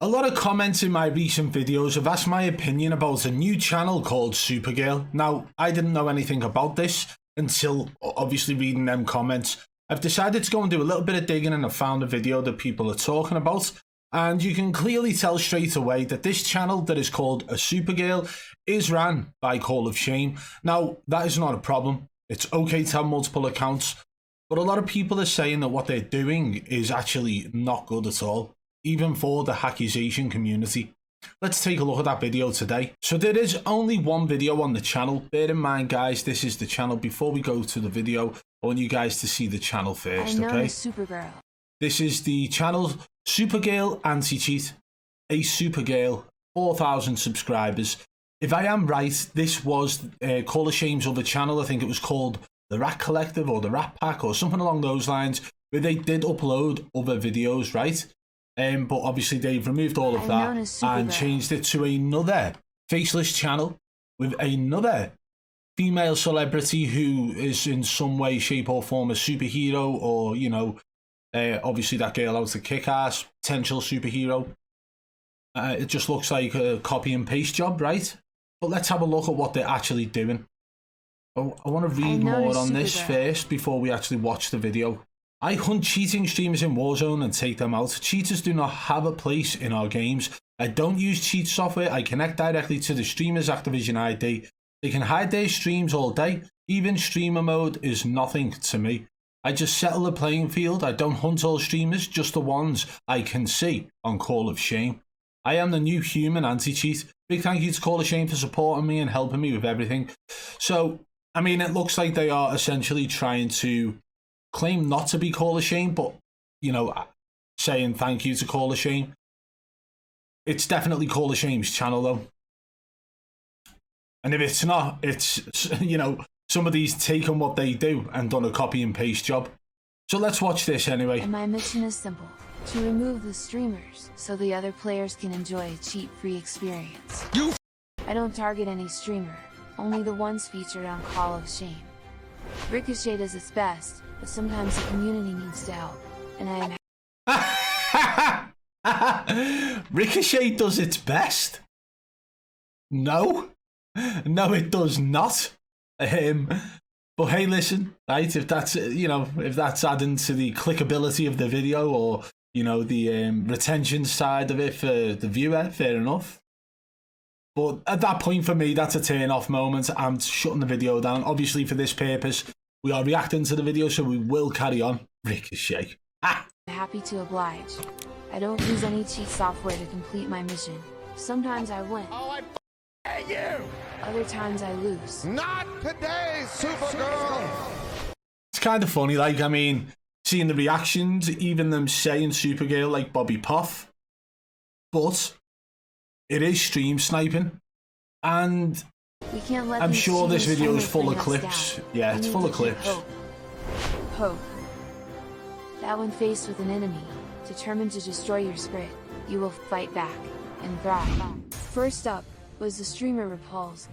A lot of comments in my recent videos have asked my opinion about a new channel called Supergirl. Now, I didn't know anything about this until obviously reading them comments. I've decided to go and do a little bit of digging and I found a video that people are talking about. And you can clearly tell straight away that this channel that is called a Supergirl is ran by Call of Shame. Now, that is not a problem. It's okay to have multiple accounts. But a lot of people are saying that what they're doing is actually not good at all, even for the accusation community. Let's take a look at that video today. So there is only one video on the channel. Bear in mind, guys, this is the channel. Before we go to the video, I want you guys to see the channel first, okay? Supergirl. This is the channel Supergirl Anti-Cheat. A Supergirl, 4,000 subscribers. If I am right, this was Call of Shame's other channel. I think it was called The Rat Collective or The Rat Pack or something along those lines, where they did upload other videos, right? But obviously they've removed all of that and changed it to another faceless channel with another female celebrity who is in some way, shape or form a superhero, or, you know, obviously that girl out to Kick-Ass, potential superhero. It just looks like a copy and paste job, right? But let's have a look at what they're actually doing. I want to read more on this first before we actually watch the video. I hunt cheating streamers in Warzone and take them out. Cheaters do not have a place in our games. I don't use cheat software. I connect directly to the streamer's Activision ID. They can hide their streams all day. Even streamer mode is nothing to me. I just settle the playing field. I don't hunt all streamers, just the ones I can see on Call of Shame. I am the new human anti-cheat. Big thank you to Call of Shame for supporting me and helping me with everything. So, I mean, it looks like they are essentially trying to claim not to be Call of Shame, but, you know, saying thank you to Call of Shame. It's definitely Call of Shame's channel, though. And if it's not, it's, you know, somebody's taken what they do and done a copy and paste job. So let's watch this anyway. And my mission is simple: to remove the streamers so the other players can enjoy a cheat-free experience. I don't target any streamer, only the ones featured on Call of Shame. Ricochet does its best, but sometimes the community needs to help, and I am... Ricochet does its best? No. No, it does not. But hey, listen, right? If that's, you know, if that's adding to the clickability of the video, or, you know, the retention side of it for the viewer, fair enough. But at that point, for me, that's a turn-off moment. I'm shutting the video down. Obviously, for this purpose, we are reacting to the video, so we will carry on. Ricochet. I'm happy to oblige. I don't use any cheat software to complete my mission. Sometimes I win. Oh, I hate you! Other times I lose. Not today, Supergirl! It's kind of funny, like, I mean, seeing the reactions, even them saying Supergirl like Bobby Puff. But it is stream sniping. And we can't let I'm sure this video is full of clips. Down. Yeah, it's full of clips. Hope. That when faced with an enemy, determined to destroy your spirit, you will fight back and thrive. First up was the streamer Repulse.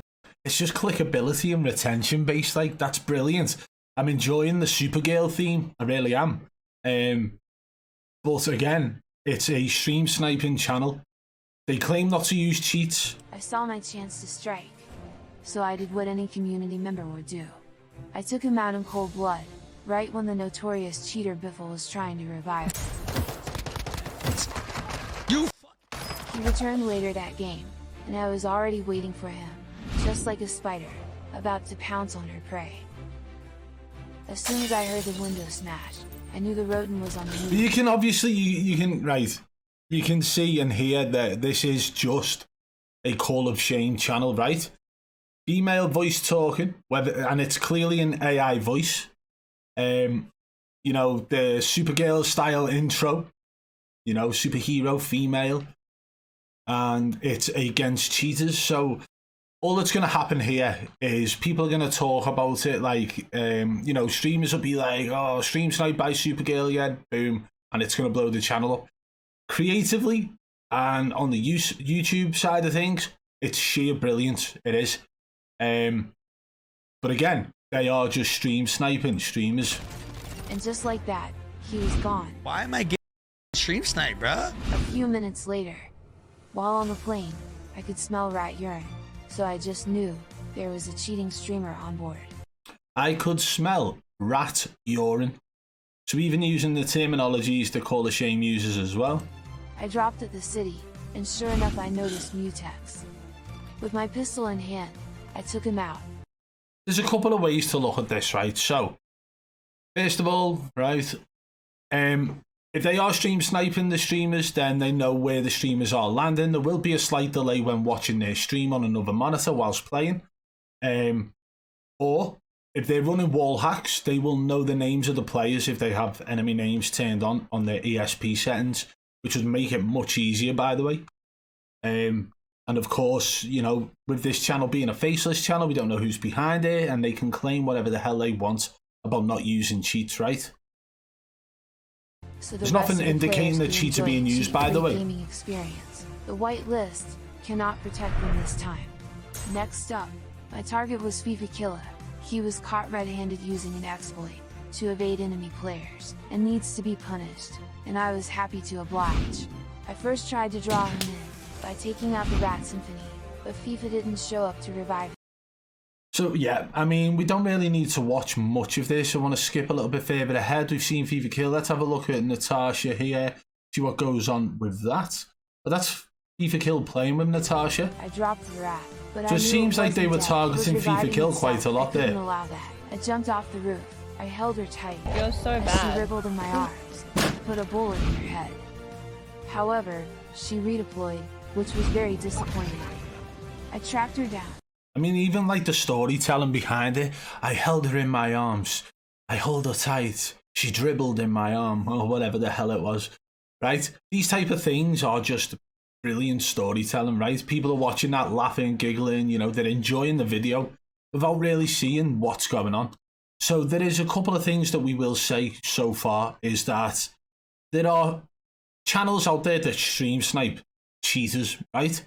It's just clickability and retention based, like, that's brilliant. I'm enjoying the Supergirl theme, I really am. But again, it's a stream sniping channel. They claim not to use cheats. I saw my chance to strike, so I did what any community member would do. I took him out in cold blood, right when the notorious cheater Biffle was trying to revive. He returned later that game, and I was already waiting for him, just like a spider, about to pounce on her prey. As soon as I heard the window smash, I knew the rodent was on the move. You can obviously, you can, right, you can see and hear that this is just a Call of Shame channel, right? Female voice talking, and it's clearly an AI voice. You know, the Supergirl style intro, you know, superhero, female. And it's against cheaters, so all that's going to happen here is people are going to talk about it like, you know, streamers will be like, oh, stream sniped by Supergirl again, boom, and it's going to blow the channel up. Creatively, and on the YouTube side of things, it's sheer brilliance, it is. But again, they are just stream sniping streamers. And just like that, he was gone. Why am I getting stream snipe, bruh? A few minutes later, While on the plane, I could smell rat urine, so I just knew there was a cheating streamer on board. I could smell rat urine. So even using the terminologies that Call of Shame uses as well. I dropped at the city, and sure enough I noticed Mutex. With my pistol in hand, I took him out. There's a couple of ways to look at this, right? So, first of all, right, if they are stream sniping the streamers, then they know where the streamers are landing. There will be a slight delay when watching their stream on another monitor whilst playing. Or, if they're running wall hacks, they will know the names of the players if they have enemy names turned on their ESP settings, which would make it much easier, by the way. And of course, you know, with this channel being a faceless channel, we don't know who's behind it, and they can claim whatever the hell they want about not using cheats, right? So there's nothing indicating that cheats are being used, by the way. Gaming experience. The white list cannot protect them this time. Next up, my target was FIFA Killer. He was caught red-handed using an exploit to evade enemy players and needs to be punished, and I was happy to oblige. I first tried to draw him in by taking out the Rat Symphony, but FIFA didn't show up to revive him. So yeah, I mean, we don't really need to watch much of this. I want to skip a little bit further ahead. We've seen FIFA Kill. Let's have a look at Natasha here, see what goes on with that. But that's FIFA Kill playing with Natasha. I dropped the Rat, but so it seems like they were targeting FIFA Kill quite a lot there. I couldn't allow that. I jumped off the roof. I held her tight. You're so bad. She wriggled in my arms, put a bullet in her head. However, she redeployed, which was very disappointing. I tracked her down. I mean, even like the storytelling behind it. I held her in my arms. I hold her tight. She dribbled in my arm, or whatever the hell it was. Right? These type of things are just brilliant storytelling, right? People are watching that, laughing, giggling, you know, they're enjoying the video without really seeing what's going on. So there is a couple of things that we will say so far, is that there are channels out there that stream snipe cheaters, right?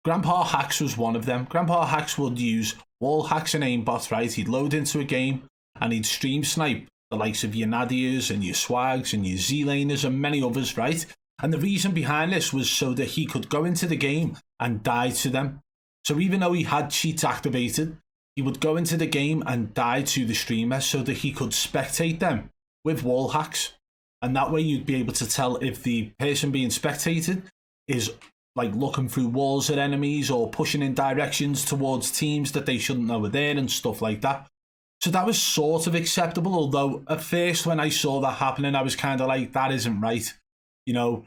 Grandpa Hacks was one of them. Grandpa Hacks would use wall hacks and aimbot, right? He'd load into a game and he'd stream snipe the likes of your Nadias and your Swags and your Z-Laners and many others, right? And the reason behind this was so that he could go into the game and die to them. So even though he had cheats activated, he would go into the game and die to the streamer so that he could spectate them with wall hacks. And that way you'd be able to tell if the person being spectated is like looking through walls at enemies or pushing in directions towards teams that they shouldn't know are there and stuff like that. So that was sort of acceptable, although at first when I saw that happening, I was kind of like, that isn't right. You know,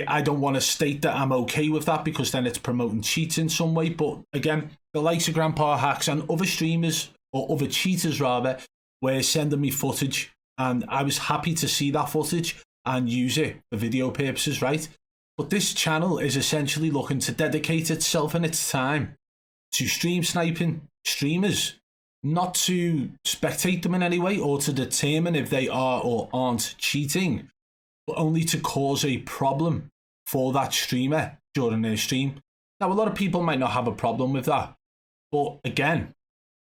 I don't want to state that I'm okay with that because then it's promoting cheats in some way. But again, the likes of Grandpa Hacks and other streamers, or other cheaters rather, were sending me footage, and I was happy to see that footage and use it for video purposes, right? But this channel is essentially looking to dedicate itself and its time to stream sniping streamers, not to spectate them in any way or to determine if they are or aren't cheating, but only to cause a problem for that streamer during their stream. Now, a lot of people might not have a problem with that, but again,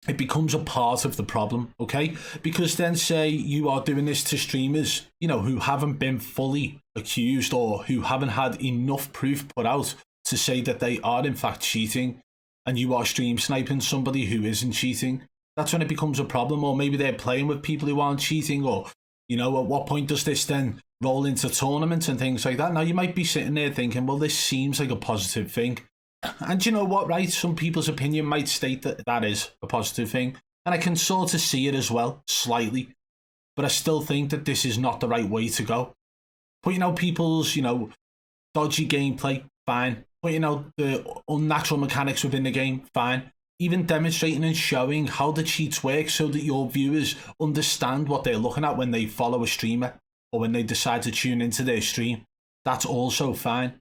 it becomes a part of the problem, okay? Because then say you are doing this to streamers, you know, who haven't been fully accused or who haven't had enough proof put out to say that they are in fact cheating, and you are stream sniping somebody who isn't cheating. That's when it becomes a problem. Or maybe they're playing with people who aren't cheating, or, you know, at what point does this then roll into tournaments and things like that? Now, you might be sitting there thinking, well, this seems like a positive thing. And you know what, right? Some people's opinion might state that that is a positive thing. And I can sort of see it as well, slightly. But I still think that this is not the right way to go. Pointing out people's, you know, dodgy gameplay, fine. Pointing out the unnatural mechanics within the game, fine. Even demonstrating and showing how the cheats work so that your viewers understand what they're looking at when they follow a streamer or when they decide to tune into their stream. That's also fine.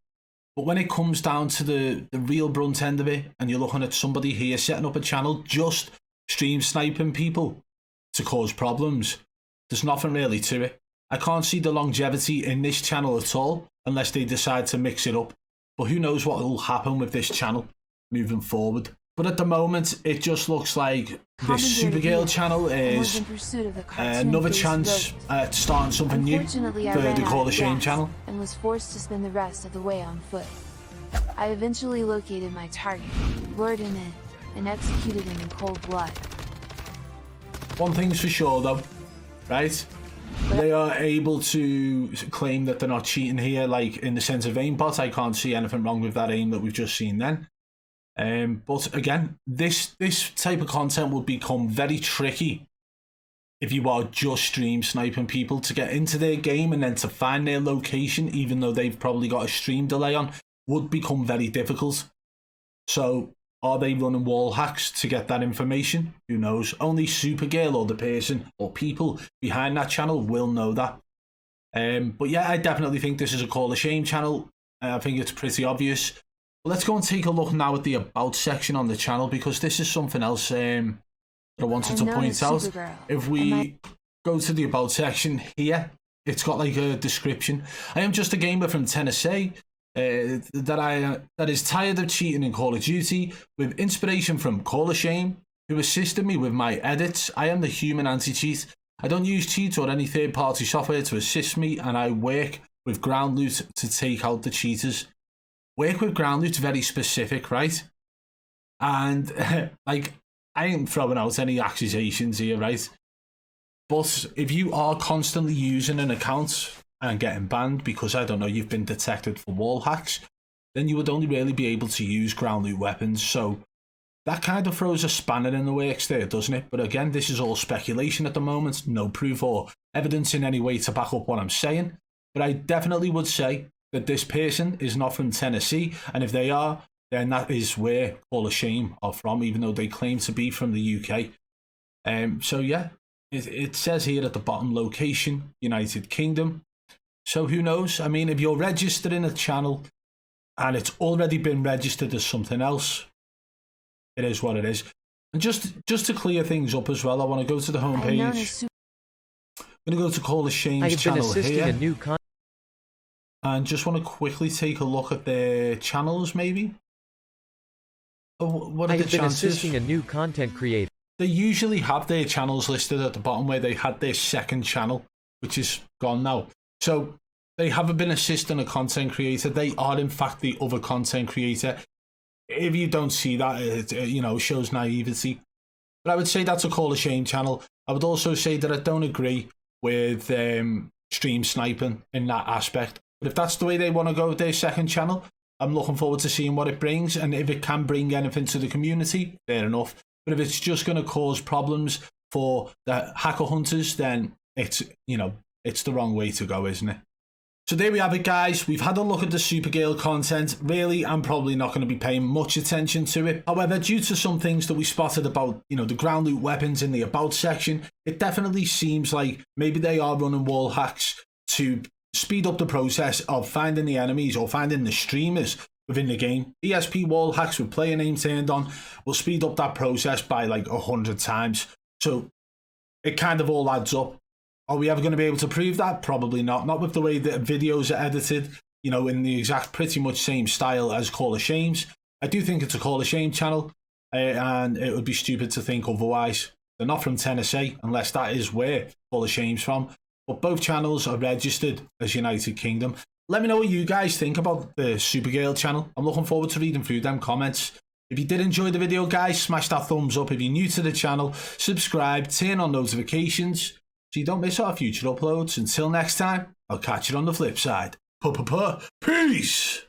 But when it comes down to the real brunt end of it, and you're looking at somebody here setting up a channel just stream sniping people to cause problems, there's nothing really to it. I can't see the longevity in this channel at all unless they decide to mix it up. But who knows what will happen with this channel moving forward. But at the moment, it just looks like this Supergirl channel is another chance at starting something new for the Call of Shame channel. And was forced to spend the rest of the way on foot. I eventually located my target, lured him in, and executed him in cold blood. One thing's for sure though, right? They are able to claim that they're not cheating here, like in the sense of aimbot. I can't see anything wrong with that aim that we've just seen then. But again, this type of content will become very tricky if you are just stream sniping people. To get into their game and then to find their location, even though they've probably got a stream delay on, would become very difficult. So are they running wall hacks to get that information? Who knows? Only Supergirl or the person or people behind that channel will know that. But yeah, I definitely think this is a Call of Shame channel. I think it's pretty obvious. But let's go and take a look now at the About section on the channel, because this is something else that I wanted to point out. If we go to the About section here, it's got like a description. I am just a gamer from Tennessee that is tired of cheating in Call of Duty, with inspiration from Call of Shame, who assisted me with my edits. I am the human anti-cheat. I don't use cheats or any third-party software to assist me, and I work with ground loot to take out the cheaters. Work with ground loot, very specific, right? And like, I ain't throwing out any accusations here, right? But if you are constantly using an account and getting banned because, I don't know, you've been detected for wall hacks, then you would only really be able to use ground loot weapons. So that kind of throws a spanner in the works there, doesn't it? But again, this is all speculation at the moment, no proof or evidence in any way to back up what I'm saying. But I definitely would say that this person is not from Tennessee, and if they are, then that is where Call of Shame are from, even though they claim to be from the UK. So yeah, it says here at the bottom, location, United Kingdom. So who knows? I mean, if you're registering a channel and it's already been registered as something else, it is what it is. And just to clear things up as well, I want to go to the homepage. I'm going to go to Call of Shame's channel here. And just want to quickly take a look at their channels, maybe. What are the chances? I have been assisting a new content creator. They usually have their channels listed at the bottom where they had their second channel, which is gone now. So they haven't been assisting a content creator. They are, in fact, the other content creator. If you don't see that, it shows naivety. But I would say that's a Call of Shame channel. I would also say that I don't agree with stream sniping in that aspect. But if that's the way they want to go with their second channel, I'm looking forward to seeing what it brings. And if it can bring anything to the community, fair enough. But if it's just going to cause problems for the hacker hunters, then it's the wrong way to go, isn't it? So there we have it, guys. We've had a look at the Supergirl content. Really, I'm probably not going to be paying much attention to it. However, due to some things that we spotted about, the ground loot weapons in the About section, it definitely seems like maybe they are running wall hacks to speed up the process of finding the enemies or finding the streamers within the game. ESP wall hacks with player name turned on will speed up that process by like 100 times. So it kind of all adds up. Are we ever going to be able to prove that? Probably not. Not with the way that videos are edited, in the exact pretty much same style as Call of Shame's. I do think it's a Call of Shame channel, and it would be stupid to think otherwise. They're not from Tennessee, unless that is where Call of Shame's from. But both channels are registered as United Kingdom. Let me know what you guys think about the Supergirl channel. I'm looking forward to reading through them comments. If you did enjoy the video, guys, smash that thumbs up. If you're new to the channel, subscribe, turn on notifications so you don't miss our future uploads. Until next time, I'll catch you on the flip side. Peace!